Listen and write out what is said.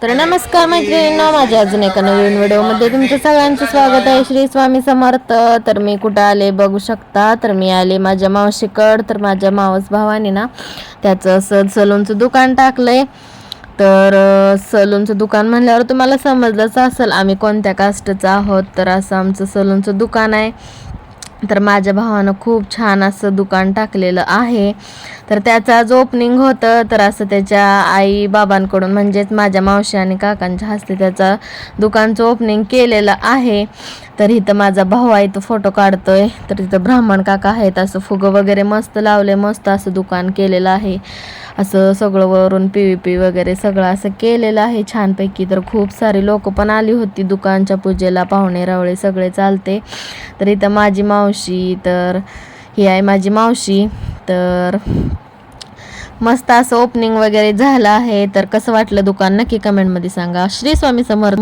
तर नमस्कार मैत्रिणींनो, माझ्या अजून एका नवीन व्हिडिओमध्ये तुमचं सगळ्यांचं स्वागत आहे. श्री स्वामी समर्थ. तर मी कुठं आले बघू शकता. तर मी आले माझ्या मावशीकड. तर माझ्या मावस भावाने ना त्याचं सलूनचं दुकान टाकलंय. तर सलूनचं दुकान म्हणल्यावर तुम्हाला समजलंच असेल आम्ही कोणत्या कास्टचं आहोत. तर असं आमचं सलूनचं दुकान आहे. तर माझ्या भावानं खूप छान असं दुकान टाकलेलं आहे. तर त्याचं आज ओपनिंग होतं. तर असं त्याच्या आई बाबांकडून म्हणजेच माझ्या मावशी आणि काकांच्या हस्ते त्याचा दुकानचं ओपनिंग केलेलं आहे. तर इथं माझा भाऊ आहे, तो फोटो काढतोय. तर इथं ब्राह्मण काका आहेत. असं फुगं वगैरे मस्त लावले, मस्त असं दुकान केलेलं आहे. असं सगळं वरून PVP वगैरे सगळं असं केलेलं आहे छानपैकी. तर खूप सारी लोक पण आली होती दुकानच्या पूजेला, पाहुणे रावळे सगळे चालते. तर इथं माझी मावशी, तर ही आहे माझी मावशी. तर मस्त असं ओपनिंग वगैरे झालं आहे. तर कसं वाटलं दुकान नक्की कमेंटमध्ये सांगा. श्री स्वामी समर्थ.